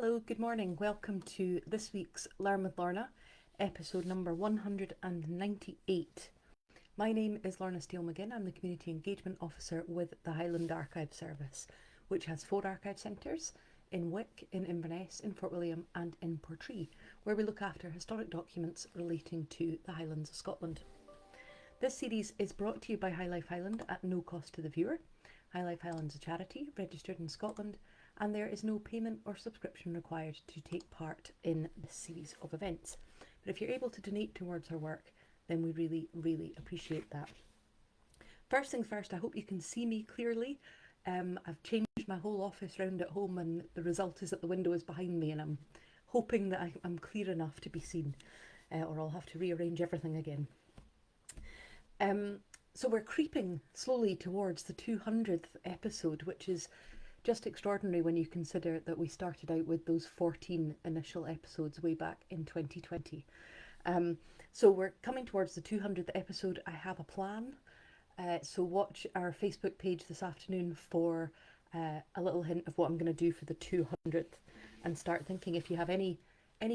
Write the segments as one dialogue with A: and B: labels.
A: Hello, good morning. Welcome to this week's Learn with Lorna, episode number 198. My name is Lorna Steele-McGinn. I'm the Community Engagement Officer with the Highland Archive Service, which has 4 archive centres in Wick, in Inverness, in Fort William and in Portree, where we look after historic documents relating to the Highlands of Scotland. This series is brought to you by High Life Highland at no cost to the viewer. High Life Highland is a charity registered in Scotland, and there is no payment or subscription required to take part in this series of events. But if you're able to donate towards our work, then we really appreciate that. First things first, I hope you can see me clearly. I've changed my whole office round at home, and the result is that the window is behind me, and I'm hoping that I'm clear enough to be seen, or I'll have to rearrange everything again. So we're creeping slowly towards the 200th episode, which is just extraordinary when you consider that we started out with those 14 initial episodes way back in 2020. So we're coming towards the 200th episode. I have a plan. So watch our Facebook page this afternoon for a little hint of what I'm going to do for the 200th, and start thinking if you have any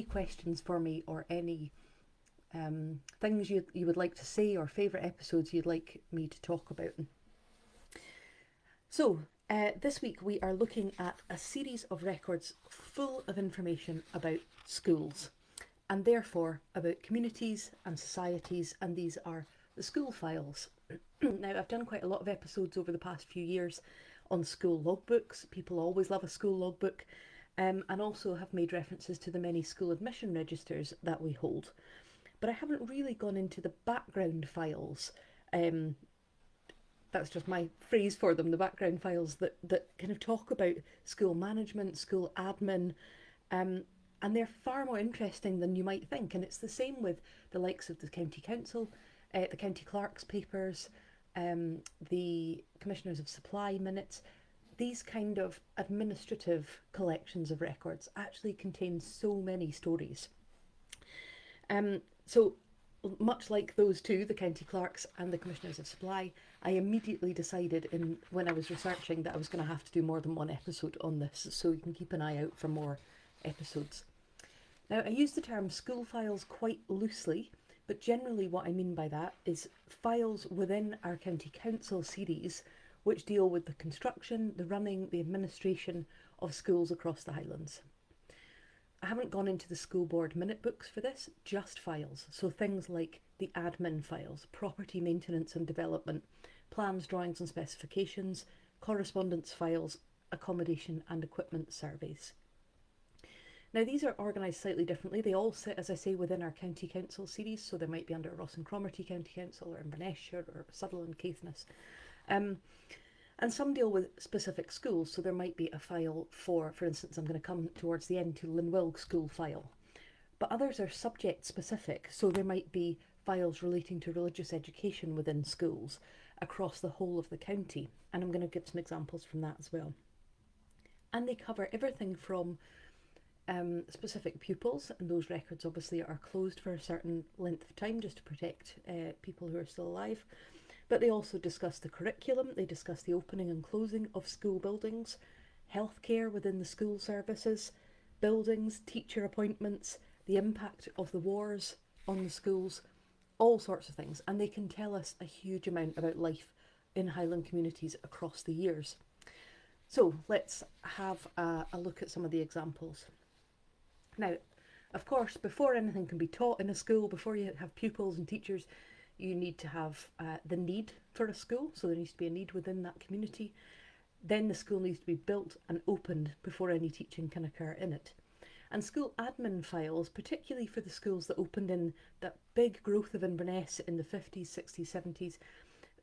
A: questions for me, or any things you would like to say, or favourite episodes you'd like me to talk about. So this week we are looking at a series of records full of information about schools, and therefore about communities and societies, and these are the school files. Now, I've done quite a lot of episodes over the past few years on school logbooks. People always love a school logbook, and also have made references to the many school admission registers that we hold. But I haven't really gone into the background files. That's just my phrase for them, the background files that kind of talk about school management, school admin, and they're far more interesting than you might think. And it's the same with the likes of the County Council, the County Clerk's papers, the Commissioners of Supply minutes. These kind of administrative collections of records actually contain so many stories. So much like those two, the County Clerks and the Commissioners of Supply, I immediately decided when I was researching that I was going to have to do more than one episode on this, so you can keep an eye out for more episodes. Now, I use the term school files quite loosely, but generally what I mean by that is files within our County Council series which deal with the construction, the running, the administration of schools across the Highlands. I haven't gone into the school board minute books for this, just files. So things like the admin files, property maintenance and development, plans, drawings and specifications, correspondence files, accommodation and equipment surveys. Now, these are organised slightly differently. They all sit, as I say, within our County Council series, so they might be under Ross and Cromarty County Council, or Inverness, or Sutherland, Caithness. And some deal with specific schools, so there might be a file for instance, I'm going to come towards the end to Linwilg school file. But others are subject specific, so there might be files relating to religious education within schools across the whole of the county, and I'm going to give some examples from that as well. And they cover everything from specific pupils, and those records obviously are closed for a certain length of time just to protect people who are still alive. But they also discuss the curriculum, they discuss the opening and closing of school buildings, healthcare within the school services, buildings, teacher appointments, the impact of the wars on the schools, all sorts of things. And they can tell us a huge amount about life in Highland communities across the years. So let's have a look at some of the examples. Now, of course, before anything can be taught in a school, before you have pupils and teachers, you need to have the need for a school, so there needs to be a need within that community. Then the school needs to be built and opened before any teaching can occur in it. And school admin files, particularly for the schools that opened in that big growth of Inverness in the 50s, 60s, 70s,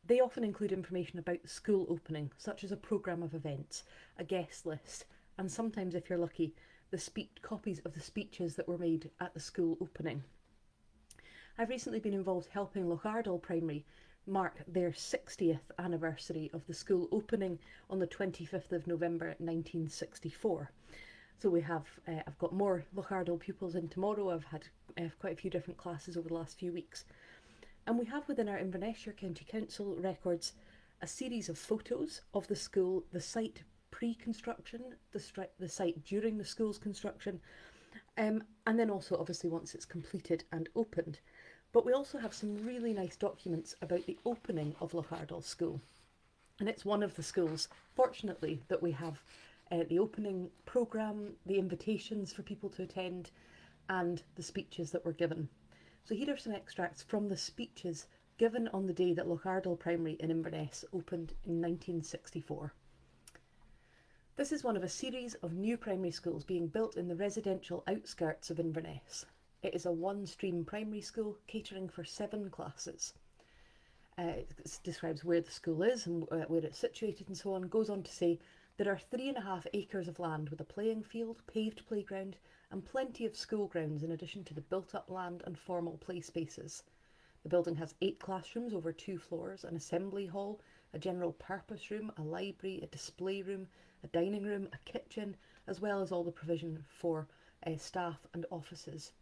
A: they often include information about the school opening, such as a programme of events, a guest list, and sometimes, if you're lucky, copies of the speeches that were made at the school opening. I've recently been involved helping Lochardal Primary mark their 60th anniversary of the school opening on the 25th of November 1964. So we have, I've got more Lochardal pupils in tomorrow. I've had quite a few different classes over the last few weeks. And we have within our Inverness County Council records a series of photos of the school, the site pre-construction, the site during the school's construction, and then also obviously once it's completed and opened. But we also have some really nice documents about the opening of Lochardal School. And it's one of the schools, fortunately, that we have the opening programme, the invitations for people to attend, and the speeches that were given. So here are some extracts from the speeches given on the day that Lochardal Primary in Inverness opened in 1964. This is one of a series of new primary schools being built in the residential outskirts of Inverness. It is a one-stream primary school catering for 7 classes. It describes where the school is and where it's situated and so on. Goes on to say there are 3.5 acres of land with a playing field, paved playground and plenty of school grounds in addition to the built-up land and formal play spaces. The building has 8 classrooms over 2 floors, an assembly hall, a general purpose room, a library, a display room, a dining room, a kitchen, as well as all the provision for staff and offices.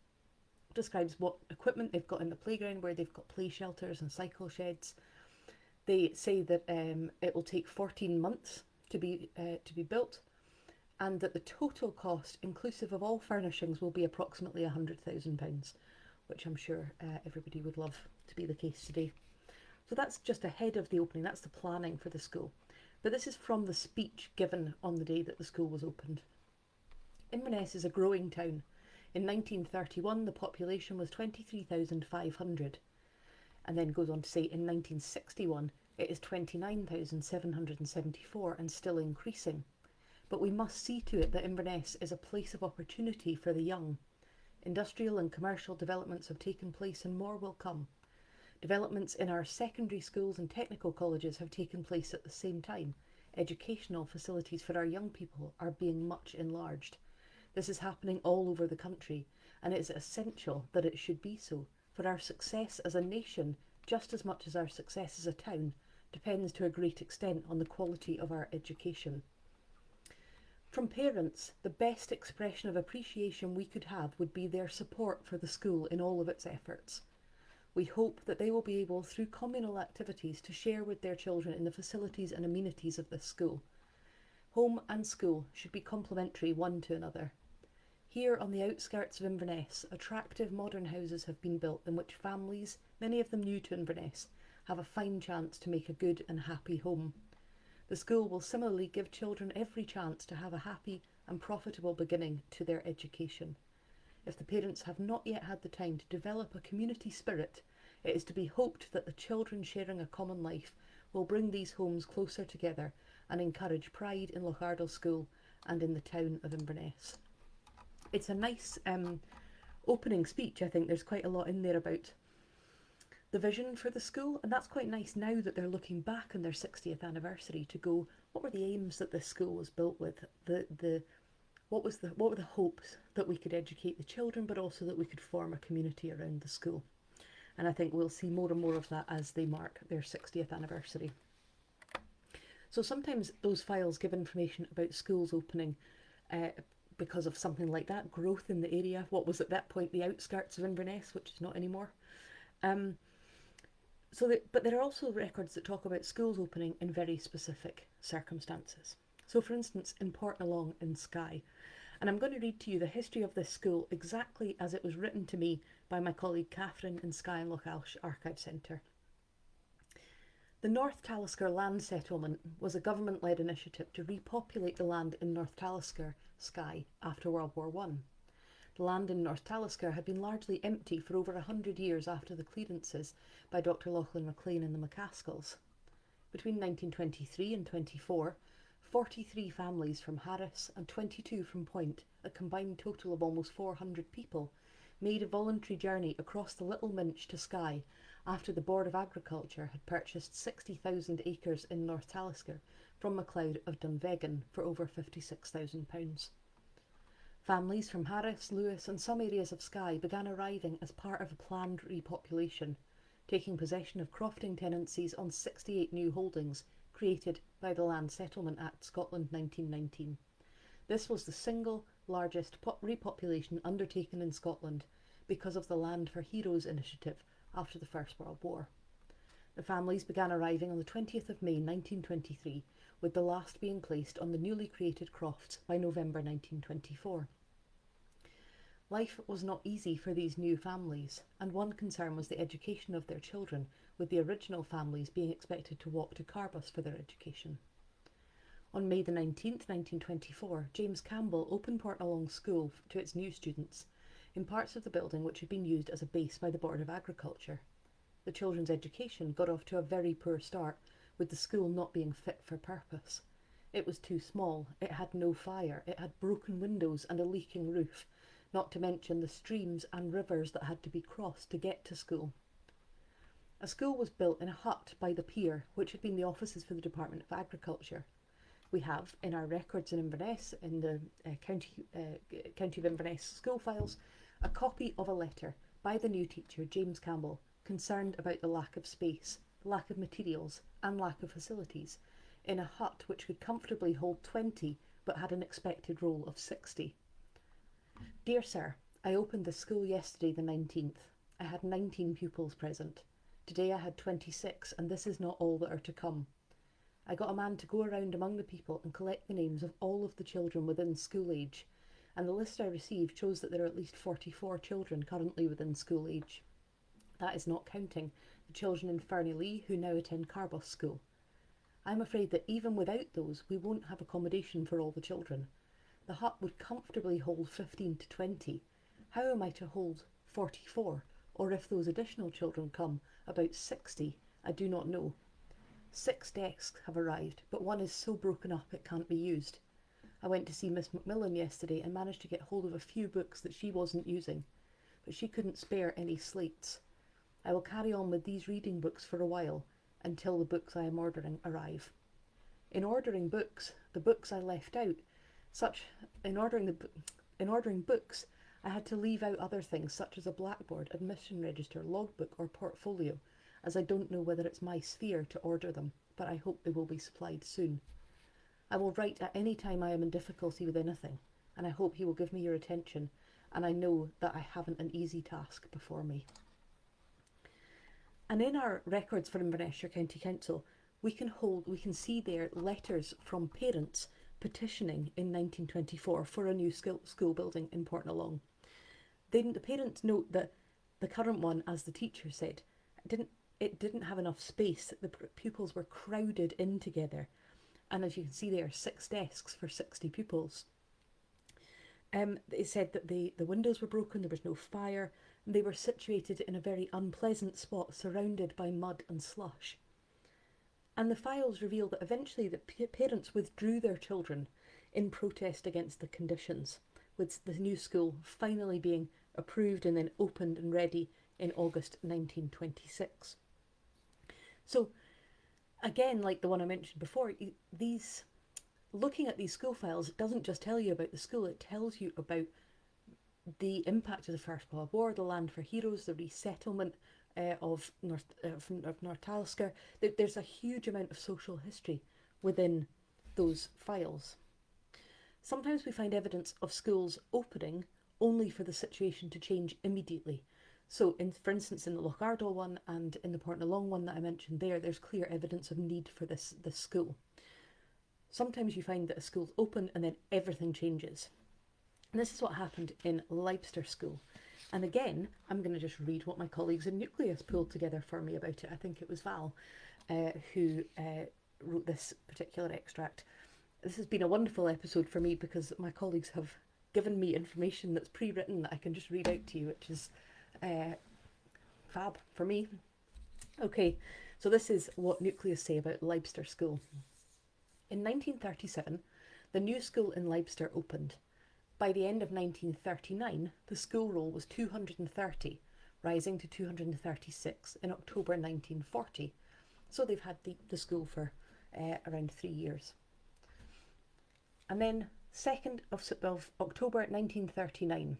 A: It describes what equipment they've got in the playground, where they've got play shelters and cycle sheds. They say that it will take 14 months to be built, and that the total cost, inclusive of all furnishings, will be approximately £100,000, which I'm sure everybody would love to be the case today. So that's just ahead of the opening, that's the planning for the school. But this is from the speech given on the day that the school was opened. Inverness is a growing town. In 1931, the population was 23,500, and then goes on to say in 1961, it is 29,774 and still increasing. But we must see to it that Inverness is a place of opportunity for the young. Industrial and commercial developments have taken place and more will come. Developments in our secondary schools and technical colleges have taken place at the same time. Educational facilities for our young people are being much enlarged. This is happening all over the country, and it is essential that it should be so, for our success as a nation, just as much as our success as a town, depends to a great extent on the quality of our education. From parents, the best expression of appreciation we could have would be their support for the school in all of its efforts. We hope that they will be able, through communal activities, to share with their children in the facilities and amenities of this school. Home and school should be complementary one to another. Here on the outskirts of Inverness, attractive modern houses have been built in which families, many of them new to Inverness, have a fine chance to make a good and happy home. The school will similarly give children every chance to have a happy and profitable beginning to their education. If the parents have not yet had the time to develop a community spirit, it is to be hoped that the children sharing a common life will bring these homes closer together and encourage pride in Lochardal School and in the town of Inverness. It's a nice opening speech. I think there's quite a lot in there about the vision for the school, and that's quite nice now that they're looking back on their 60th anniversary to go, what were the aims that this school was built with? What were the hopes that we could educate the children, but also that we could form a community around the school? And I think we'll see more and more of that as they mark their 60th anniversary. So sometimes those files give information about schools opening because of something like that, growth in the area, what was at that point the outskirts of Inverness, which is not anymore. But there are also records that talk about schools opening in very specific circumstances. So for instance, in Portnalong in Skye, and I'm going to read to you the history of this school exactly as it was written to me by my colleague Catherine in Skye and Lochaldal Archive Centre. The North Talisker land settlement was a government-led initiative to repopulate the land in North Talisker, Skye, after World War I. The land in North Talisker had been largely empty for over 100 years after the clearances by Dr. Lachlan MacLean and the McCaskells. Between 1923 and 24, 43 families from Harris and 22 from Point, a combined total of almost 400 people, made a voluntary journey across the Little Minch to Skye after the Board of Agriculture had purchased 60,000 acres in North Talisker from MacLeod of Dunvegan for over £56,000. Families from Harris, Lewis and some areas of Skye began arriving as part of a planned repopulation, taking possession of crofting tenancies on 68 new holdings created by the Land Settlement Act Scotland 1919. This was the single largest repopulation undertaken in Scotland because of the Land for Heroes initiative after the First World War. The families began arriving on the 20th of May 1923, with the last being placed on the newly created crofts by November 1924. Life was not easy for these new families, and one concern was the education of their children, with the original families being expected to walk to Carbus for their education. On May the 19th, 1924, James Campbell opened Portnalong School to its new students, in parts of the building which had been used as a base by the Board of Agriculture. The children's education got off to a very poor start, with the school not being fit for purpose. It was too small, it had no fire, it had broken windows and a leaking roof, not to mention the streams and rivers that had to be crossed to get to school. A school was built in a hut by the pier, which had been the offices for the Department of Agriculture. We have, in our records in Inverness, in the County of Inverness school files, a copy of a letter by the new teacher, James Campbell, concerned about the lack of space, lack of materials, and lack of facilities, in a hut which could comfortably hold 20, but had an expected roll of 60. Dear Sir, I opened the school yesterday the 19th. I had 19 pupils present. Today I had 26, and this is not all that are to come. I got a man to go around among the people and collect the names of all of the children within school age, and the list I received shows that there are at least 44 children currently within school age. That is not counting the children in Fernie who now attend Carbus School. I am afraid that even without those, we won't have accommodation for all the children. The hut would comfortably hold 15 to 20. How am I to hold 44? Or if those additional children come, about 60, I do not know. 6 desks have arrived, but one is so broken up it can't be used. I went to see Miss Macmillan yesterday and managed to get hold of a few books that she wasn't using, but she couldn't spare any slates. I will carry on with these reading books for a while, until the books I am ordering arrive. In ordering books, the books I left out, in ordering books, I had to leave out other things such as a blackboard, admission register, logbook or portfolio, as I don't know whether it's my sphere to order them, but I hope they will be supplied soon. I will write at any time I am in difficulty with anything, and I hope you will give me your attention, and I know that I haven't an easy task before me. And in our records for Inverness County Council, we can see there letters from parents petitioning in 1924 for a new school building in Portnalong. The parents note that the current one, as the teacher said, didn't have enough space. The pupils were crowded in together, and as you can see there, 6 desks for 60 pupils. It said that the windows were broken, there was no fire, and they were situated in a very unpleasant spot surrounded by mud and slush. And the files reveal that eventually the parents withdrew their children in protest against the conditions, with the new school finally being approved and then opened and ready in August 1926. So again, like the one I mentioned before, looking at these school files, it doesn't just tell you about the school, it tells you about the impact of the First World War, the Land for Heroes, the resettlement of North Talisker. There's a huge amount of social history within those files. Sometimes we find evidence of schools opening only for the situation to change immediately. So, for instance, in the Lochardal one and in the Portnalong one that I mentioned there's clear evidence of need for this school. Sometimes you find that a school's open and then everything changes. And this is what happened in Leibster School. And again, I'm going to just read what my colleagues in Nucleus pulled together for me about it. I think it was Val who wrote this particular extract. This has been a wonderful episode for me because my colleagues have given me information that's pre-written that I can just read out to you, which is fab for me. Okay, so this is what Nucleus say about Leibster School. In 1937, the new school in Leibster opened. By the end of 1939, the school roll was 230, rising to 236 in October 1940. So they've had the school for around 3 years. And then 2nd of October 1939,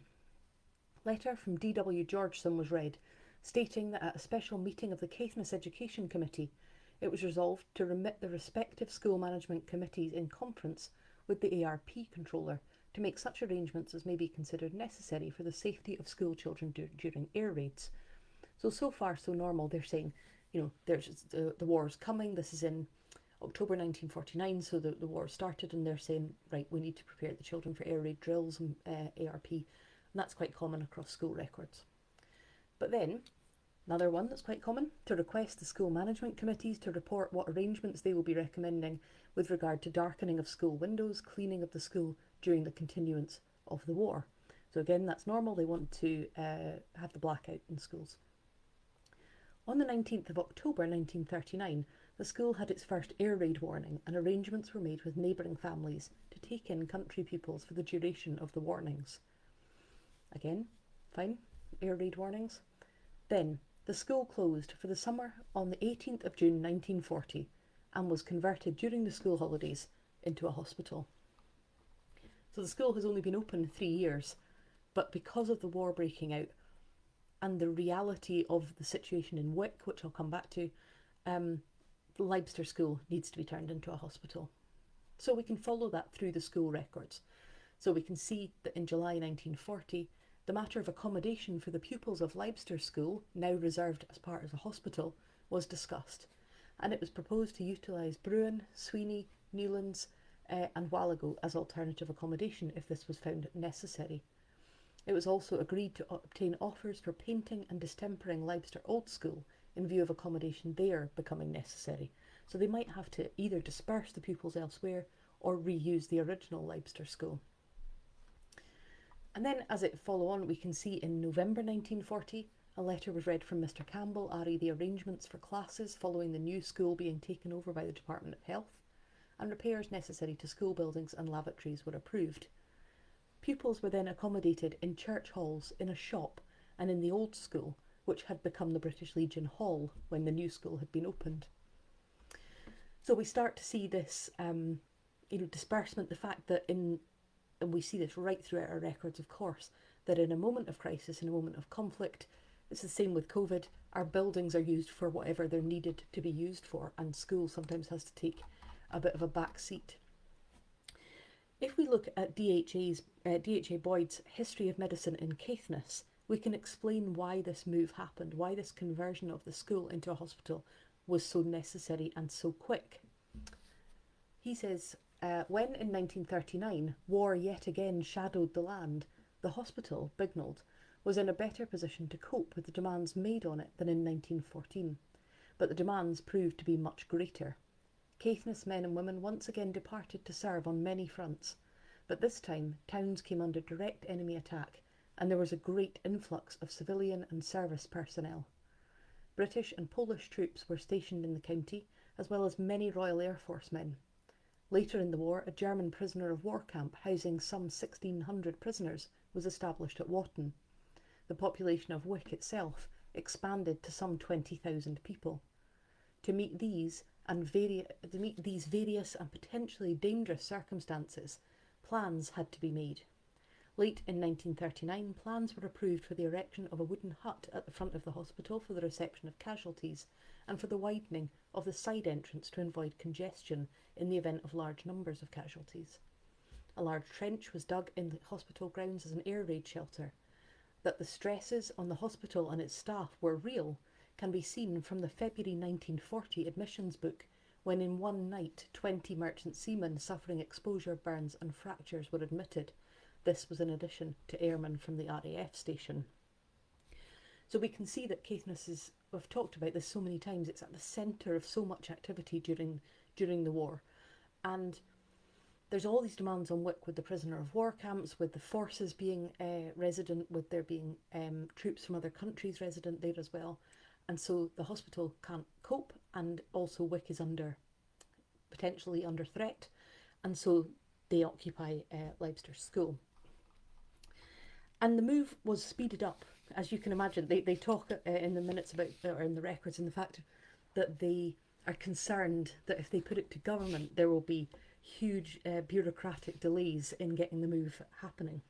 A: letter from D.W. Georgeson was read, stating that at a special meeting of the Caithness Education Committee, it was resolved to remit the respective school management committees in conference with the ARP controller to make such arrangements as may be considered necessary for the safety of school children during air raids. So far so normal. They're saying, there's the war's coming. This is in October 1949, so the war started, and they're saying, right, we need to prepare the children for air raid drills and ARP, and that's quite common across school records. But then, another one that's quite common, to request the school management committees to report what arrangements they will be recommending with regard to darkening of school windows, cleaning of the school during the continuance of the war. So again, that's normal, they want to have the blackout in schools. On the 19th of October 1939, the school had its first air raid warning, and arrangements were made with neighbouring families to take in country pupils for the duration of the warnings. Again, fine, air raid warnings. Then, the school closed for the summer on the 18th of June 1940 and was converted during the school holidays into a hospital. So the school has only been open 3 years, but because of the war breaking out and the reality of the situation in Wick, which I'll come back to, Leibster School needs to be turned into a hospital. So we can follow that through the school records. So we can see that in July 1940, the matter of accommodation for the pupils of Leibster School, now reserved as part of a hospital, was discussed, and it was proposed to utilise Bruin, Sweeney, Newlands and Wallago as alternative accommodation if this was found necessary. It was also agreed to obtain offers for painting and distempering Leibster Old School in view of accommodation there becoming necessary. So they might have to either disperse the pupils elsewhere or reuse the original Leibster School. And then as it follow on, we can see in November 1940, a letter was read from Mr Campbell, re the arrangements for classes following the new school being taken over by the Department of Health, and repairs necessary to school buildings and lavatories were approved. Pupils were then accommodated in church halls, in a shop, and in the old school, which had become the British Legion Hall when the new school had been opened. So we start to see this disbursement, the fact that and we see this right throughout our records, of course, that in a moment of crisis, in a moment of conflict, it's the same with COVID, our buildings are used for whatever they're needed to be used for, and school sometimes has to take a bit of a back seat. If we look at DHA Boyd's History of Medicine in Caithness, we can explain why this move happened, why this conversion of the school into a hospital was so necessary and so quick. He says, when in 1939 war yet again shadowed the land, the hospital, Bignald, was in a better position to cope with the demands made on it than in 1914, but the demands proved to be much greater. Caithness men and women once again departed to serve on many fronts, but this time towns came under direct enemy attack, and there was a great influx of civilian and service personnel. British and Polish troops were stationed in the county, as well as many Royal Air Force men. Later in the war, a German prisoner of war camp housing some 1,600 prisoners was established at Wotton. The population of Wick itself expanded to some 20,000 people. To meet these various and potentially dangerous circumstances, plans had to be made. Late in 1939, plans were approved for the erection of a wooden hut at the front of the hospital for the reception of casualties, and for the widening of the side entrance to avoid congestion in the event of large numbers of casualties. A large trench was dug in the hospital grounds as an air raid shelter. That the stresses on the hospital and its staff were real can be seen from the February 1940 admissions book, when in one night 20 merchant seamen suffering exposure, burns and fractures were admitted. This was in addition to airmen from the RAF station. So we can see that Caithness is, we've talked about this so many times, it's at the centre of so much activity during the war. And there's all these demands on Wick with the prisoner of war camps, with the forces being resident, with there being troops from other countries resident there as well. And so the hospital can't cope, and also Wick is potentially under threat, and so they occupy Leibster School. And the move was speeded up, as you can imagine. They talk in the minutes about, or in the records, in the fact that they are concerned that if they put it to government, there will be huge bureaucratic delays in getting the move happening.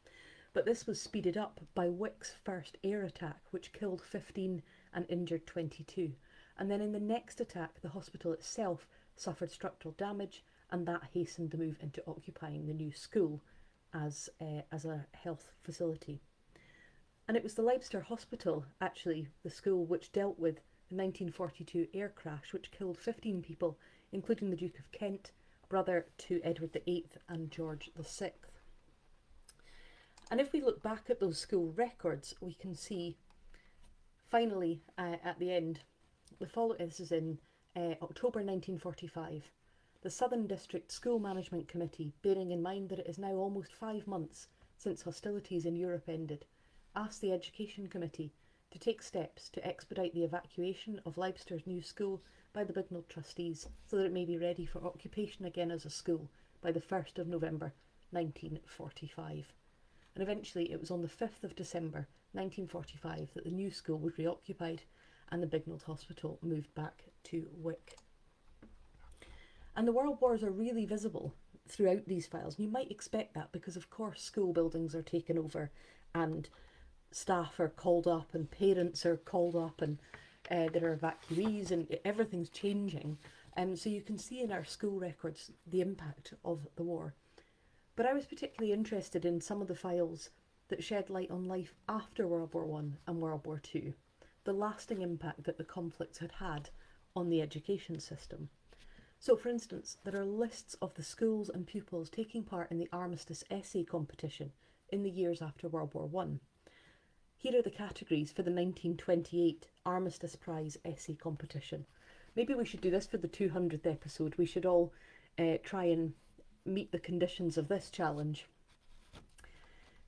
A: But this was speeded up by Wick's first air attack, which killed 15 and injured 22. And then in the next attack, the hospital itself suffered structural damage, and that hastened the move into occupying the new school as a health facility. And it was the Leibster Hospital, actually, the school, which dealt with the 1942 air crash, which killed 15 people including the Duke of Kent, brother to Edward VIII and George VI. And if we look back at those school records, we can see, finally, at the end, this is in October 1945, the Southern District School Management Committee, bearing in mind that it is now almost 5 months since hostilities in Europe ended, asked the Education Committee to take steps to expedite the evacuation of Leicester's new school by the Bignell trustees so that it may be ready for occupation again as a school by the 1st of November 1945. And eventually it was on the 5th of December 1945 that the new school was reoccupied and the Bignell Hospital moved back to Wick. And the world wars are really visible throughout these files. And you might expect that because, of course, school buildings are taken over and staff are called up and parents are called up and there are evacuees and everything's changing. So you can see in our school records the impact of the war. But I was particularly interested in some of the files that shed light on life after World War I and World War II, the lasting impact that the conflicts had had on the education system. So, for instance, there are lists of the schools and pupils taking part in the Armistice Essay Competition in the years after World War I. Here are the categories for the 1928 Armistice Prize Essay Competition. Maybe we should do this for the 200th episode. We should all try and meet the conditions of this challenge.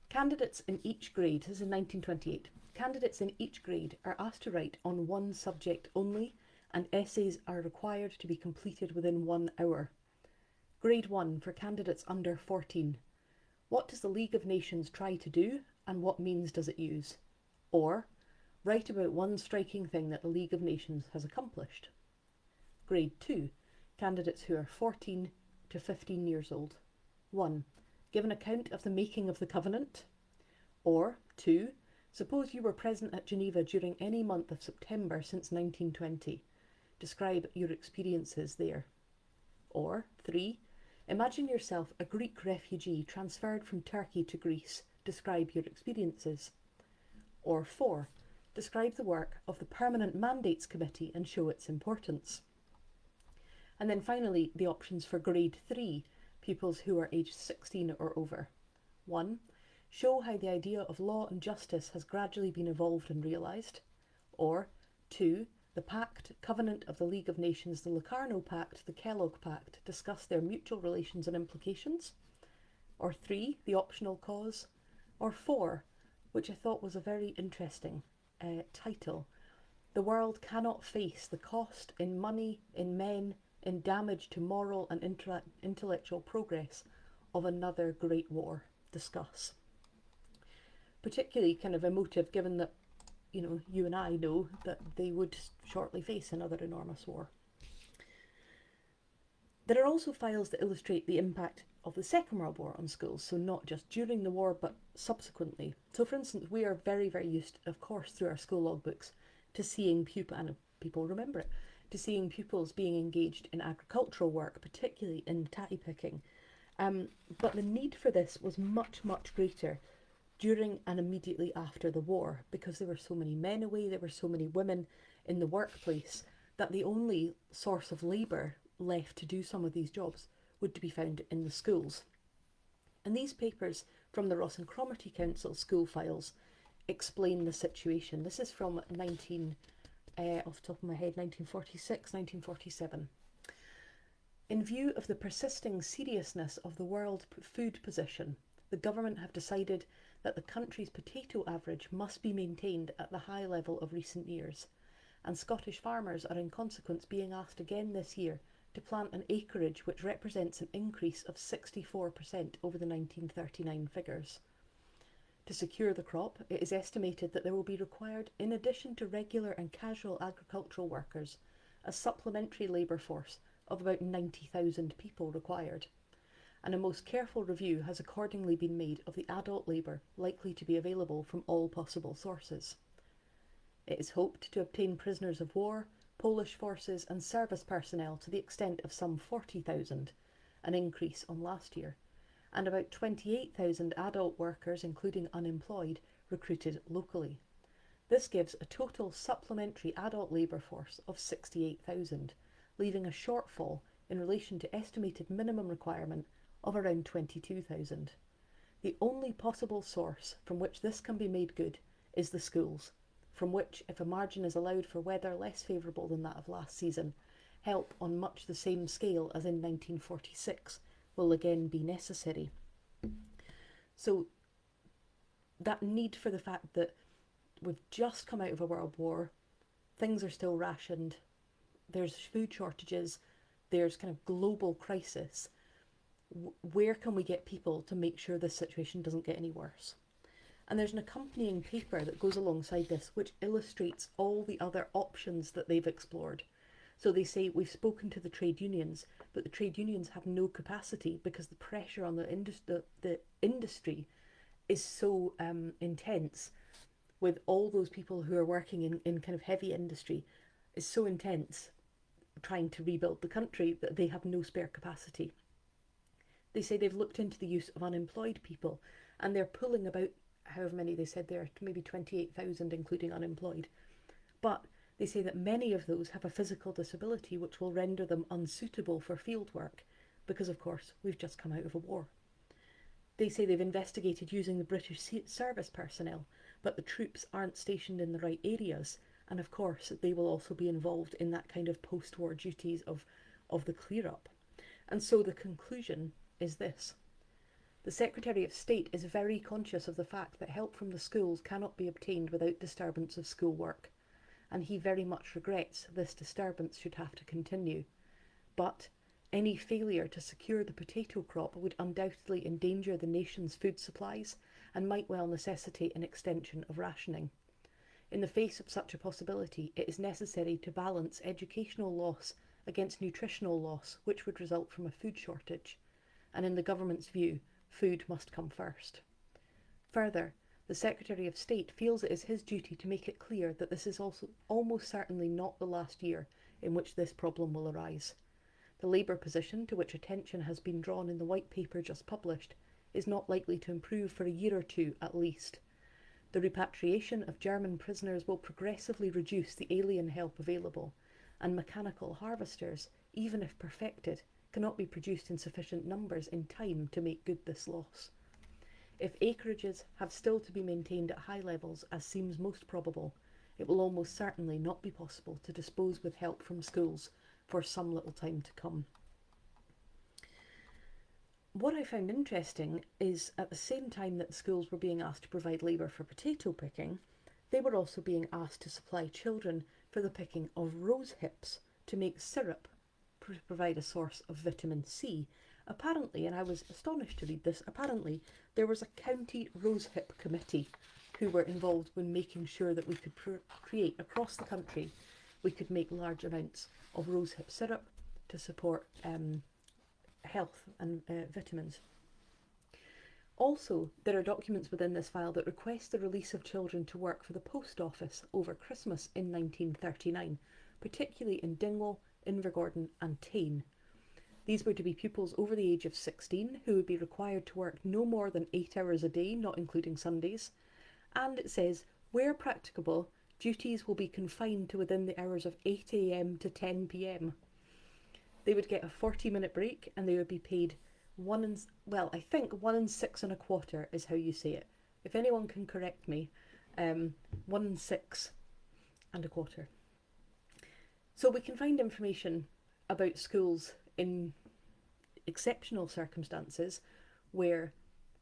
A: Candidates in each grade, this is in 1928, candidates in each grade are asked to write on one subject only, and essays are required to be completed within 1 hour. Grade 1 for candidates under 14. What does the League of Nations try to do, and what means does it use? Or, write about one striking thing that the League of Nations has accomplished. Grade 2, candidates who are 14 to 15 years old. 1. Give an account of the making of the Covenant. Or, 2. Suppose you were present at Geneva during any month of September since 1920. Describe your experiences there. Or, 3. Imagine yourself a Greek refugee transferred from Turkey to Greece. Describe your experiences. Or 4. Describe the work of the Permanent Mandates Committee and show its importance. And then finally, the options for grade 3, pupils who are aged 16 or over. 1. Show how the idea of law and justice has gradually been evolved and realised. Or 2. The Pact, Covenant of the League of Nations, the Locarno Pact, the Kellogg Pact discuss their mutual relations and implications. Or 3. The Optional Cause. Or 4, which I thought was a very interesting title. The world cannot face the cost in money, in men, in damage to moral and intellectual progress of another great war. Discuss. Particularly kind of emotive, given that, you know, you and I know that they would shortly face another enormous war. There are also files that illustrate the impact of the Second World War on schools, so not just during the war, but subsequently. So, for instance, we are very, very used, of course, through our school logbooks, to seeing and people remember it, to seeing pupils being engaged in agricultural work, particularly in tatty picking. But the need for this was much, much greater during and immediately after the war, because there were so many men away, there were so many women in the workplace, that the only source of labour left to do some of these jobs would be found in the schools. And these papers from the Ross and Cromarty Council school files explain the situation. This is from off the top of my head, 1946, 1947. In view of the persisting seriousness of the world food position, the government have decided that the country's potato average must be maintained at the high level of recent years, and Scottish farmers are in consequence being asked again this year to plant an acreage which represents an increase of 64% over the 1939 figures. To secure the crop, it is estimated that there will be required, in addition to regular and casual agricultural workers, a supplementary labour force of about 90,000 people required, and a most careful review has accordingly been made of the adult labour likely to be available from all possible sources. It is hoped to obtain prisoners of war, Polish forces and service personnel to the extent of some 40,000, an increase on last year, and about 28,000 adult workers, including unemployed, recruited locally. This gives a total supplementary adult labour force of 68,000, leaving a shortfall in relation to estimated minimum requirement of around 22,000. The only possible source from which this can be made good is the schools, from which, if a margin is allowed for weather less favourable than that of last season, help on much the same scale as in 1946 will again be necessary. So that need for the fact that we've just come out of a world war, things are still rationed, there's food shortages, there's kind of global crisis. Where can we get people to make sure this situation doesn't get any worse? And there's an accompanying paper that goes alongside this which illustrates all the other options that they've explored. So they say, we've spoken to the trade unions, but the trade unions have no capacity because the pressure on the industry is so intense, with all those people who are working in kind of heavy industry, is so intense trying to rebuild the country that they have no spare capacity. They say they've looked into the use of unemployed people, and they're pulling about, however many they said there, maybe 28,000 including unemployed. But they say that many of those have a physical disability which will render them unsuitable for field work, because of course we've just come out of a war. They say they've investigated using the British service personnel, but the troops aren't stationed in the right areas, and of course they will also be involved in that kind of post-war duties of the clear-up. And so the conclusion is this. The Secretary of State is very conscious of the fact that help from the schools cannot be obtained without disturbance of schoolwork, and he very much regrets this disturbance should have to continue. But any failure to secure the potato crop would undoubtedly endanger the nation's food supplies and might well necessitate an extension of rationing. In the face of such a possibility, it is necessary to balance educational loss against nutritional loss, which would result from a food shortage, and in the government's view, food must come first. Further, the Secretary of State feels it is his duty to make it clear that this is also almost certainly not the last year in which this problem will arise. The Labour position, to which attention has been drawn in the white paper just published, is not likely to improve for a year or two at least. The repatriation of German prisoners will progressively reduce the alien help available, and mechanical harvesters, even if perfected, cannot be produced in sufficient numbers in time to make good this loss. If acreages have still to be maintained at high levels, as seems most probable, it will almost certainly not be possible to dispose with help from schools for some little time to come. What I found interesting is at the same time that the schools were being asked to provide labour for potato picking, they were also being asked to supply children for the picking of rose hips to make syrup to provide a source of vitamin C. Apparently, and I was astonished to read this, apparently there was a county rosehip committee who were involved in making sure that we could create across the country, we could make large amounts of rosehip syrup to support health and vitamins. Also, there are documents within this file that request the release of children to work for the post office over Christmas in 1939, particularly in Dingwall, Invergordon and Tain. These were to be pupils over the age of 16 who would be required to work no more than 8 hours a day, not including Sundays. And it says, where practicable, duties will be confined to within the hours of 8 a.m. to 10 p.m. They would get a 40-minute break and they would be paid 1 and 6 and a quarter is how you say it. If anyone can correct me, 1 and 6 and a quarter. So we can find information about schools in exceptional circumstances where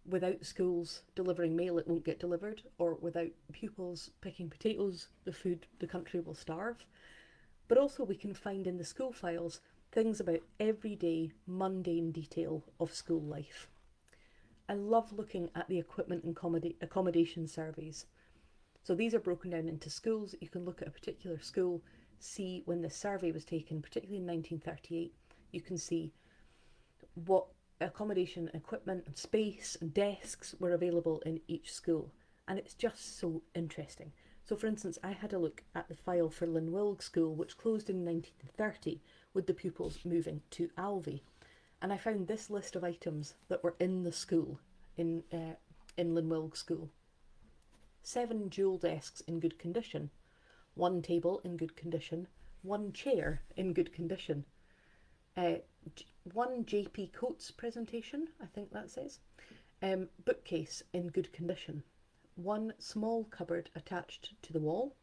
A: without schools delivering mail it won't get delivered, or without pupils picking potatoes the country will starve. But also we can find in the school files things about everyday mundane detail of school life. I love looking at the equipment and accommodation surveys. So these are broken down into schools. You can look at a particular school, see when the survey was taken, particularly in 1938. You can see what accommodation, equipment and space and desks were available in each school. And it's just so interesting. So for instance, I had a look at the file for Linwilg School, which closed in 1930 with the pupils moving to Alvey. And I found this list of items that were in the school, in Linwilg School. 7 dual desks in good condition, 1 table in good condition, 1 chair in good condition, One JP Coates presentation, I think that says. Bookcase in good condition. One small cupboard attached to the wall.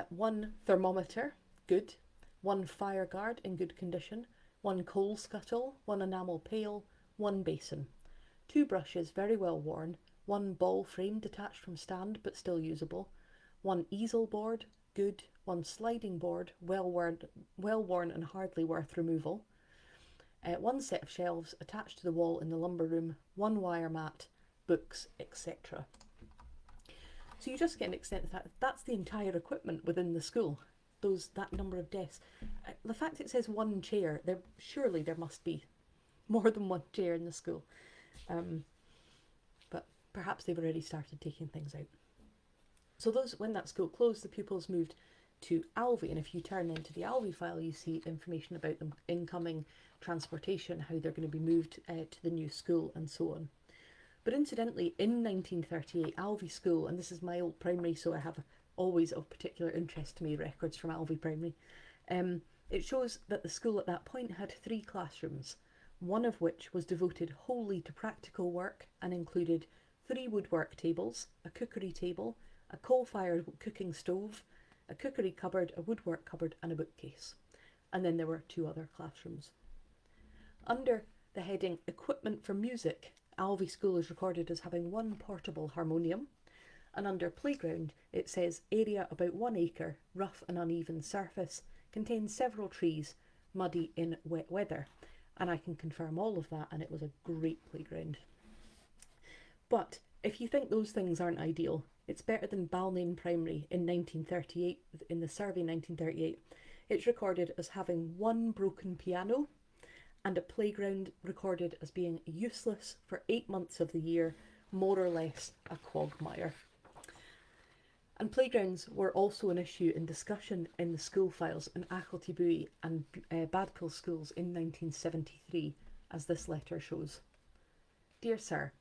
A: One thermometer, good. One fire guard in good condition. One coal scuttle. One enamel pail. One basin. Two brushes very well worn. One ball frame detached from stand but still usable. One easel board, good. One sliding board, well worn and hardly worth removal. One set of shelves attached to the wall in the lumber room. One wire mat, books, etc. So you just get an extent that that's the entire equipment within the school. That number of desks. The fact it says one chair, surely there must be more than one chair in the school. But perhaps they've already started taking things out. So when that school closed, the pupils moved to Alvey, and if you turn into the Alvey file, you see information about them, incoming transportation, how they're going to be moved to the new school, and so on. But incidentally, in 1938, Alvey School, and this is my old primary, so I have always of particular interest to me records from Alvey Primary, it shows that the school at that point had 3 classrooms, one of which was devoted wholly to practical work and included 3 woodwork tables, a cookery table, a coal-fired cooking stove, a cookery cupboard, a woodwork cupboard, and a bookcase. And then there were 2 other classrooms. Under the heading Equipment for Music, Alvey School is recorded as having 1 portable harmonium, and under Playground it says area about 1 acre, rough and uneven surface, contains several trees, muddy in wet weather. And I can confirm all of that, and it was a great playground. But if you think those things aren't ideal, it's better than Balnain Primary in 1938, in the survey 1938. It's recorded as having 1 broken piano and a playground recorded as being useless for 8 months of the year, more or less a quagmire. And playgrounds were also an issue in discussion in the school files in Achiltibuie and Badkill schools in 1973, as this letter shows. Dear Sir,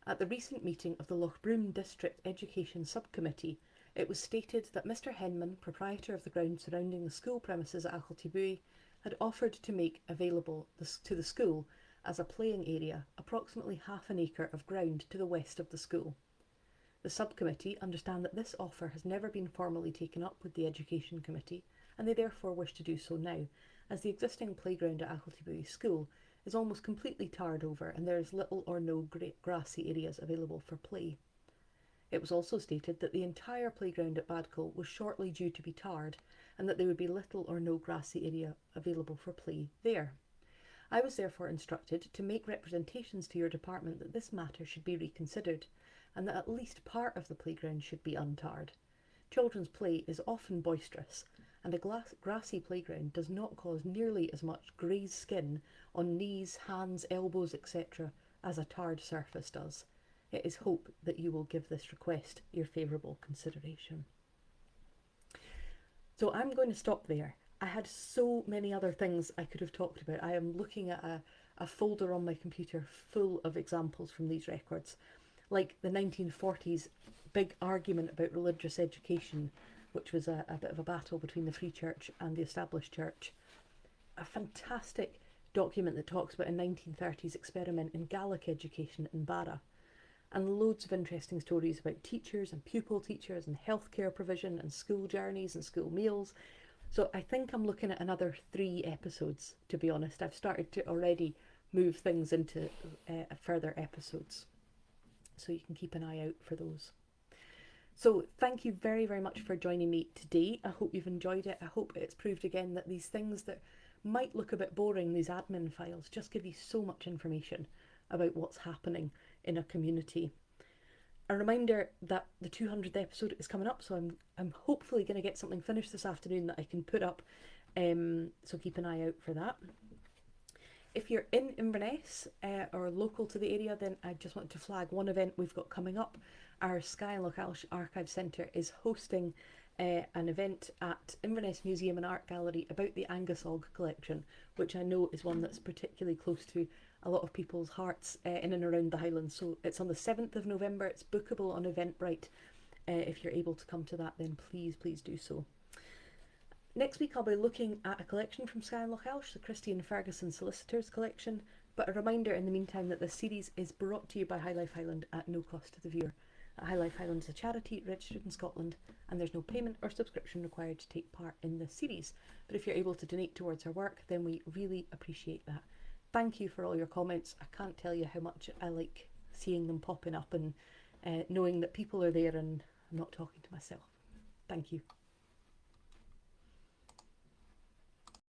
A: at the recent meeting of the Lochbroom District Education Subcommittee, it was stated that Mr Henman, proprietor of the ground surrounding the school premises at Achiltibuie, had offered to make available to the school as a playing area approximately half an acre of ground to the west of the school. The subcommittee understand that this offer has never been formally taken up with the Education Committee, and they therefore wish to do so now, as the existing playground at Achiltibuie School is almost completely tarred over and there is little or no grassy areas available for play. It was also stated that the entire playground at Badkill was shortly due to be tarred and that there would be little or no grassy area available for play there. I was therefore instructed to make representations to your department that this matter should be reconsidered and that at least part of the playground should be untarred. Children's play is often boisterous, and a grassy playground does not cause nearly as much grazed skin on knees, hands, elbows, etc. as a tarred surface does. It is hope that you will give this request your favourable consideration. So I'm going to stop there. I had so many other things I could have talked about. I am looking at a folder on my computer full of examples from these records, like the 1940s big argument about religious education, which was a bit of a battle between the Free Church and the Established Church. A fantastic document that talks about a 1930s experiment in Gaelic education in Barra, and loads of interesting stories about teachers and pupil teachers and healthcare provision and school journeys and school meals. So I think I'm looking at another 3 episodes, to be honest. I've started to already move things into further episodes, so you can keep an eye out for those. So thank you very, very much for joining me today. I hope you've enjoyed it. I hope it's proved again that these things that might look a bit boring, these admin files, just give you so much information about what's happening in a community. A reminder that the 200th episode is coming up, so I'm hopefully going to get something finished this afternoon that I can put up, so keep an eye out for that. If you're in Inverness or local to the area, then I just want to flag one event we've got coming up. Our Skye Archive Centre is hosting an event at Inverness Museum and Art Gallery about the Angus Og collection, which I know is one that's particularly close to a lot of people's hearts in and around the Highlands. So it's on the 7th of November. It's bookable on Eventbrite. If you're able to come to that, then please do so. Next week I'll be looking at a collection from Skye and Lochhalsh, the Christie and Ferguson Solicitors collection, but a reminder in the meantime that this series is brought to you by High Life Highland at no cost to the viewer. High Life Highland is a charity registered in Scotland, and there's no payment or subscription required to take part in this series. But if you're able to donate towards our work, then we really appreciate that. Thank you for all your comments. I can't tell you how much I like seeing them popping up and knowing that people are there and I'm not talking to myself. Thank you.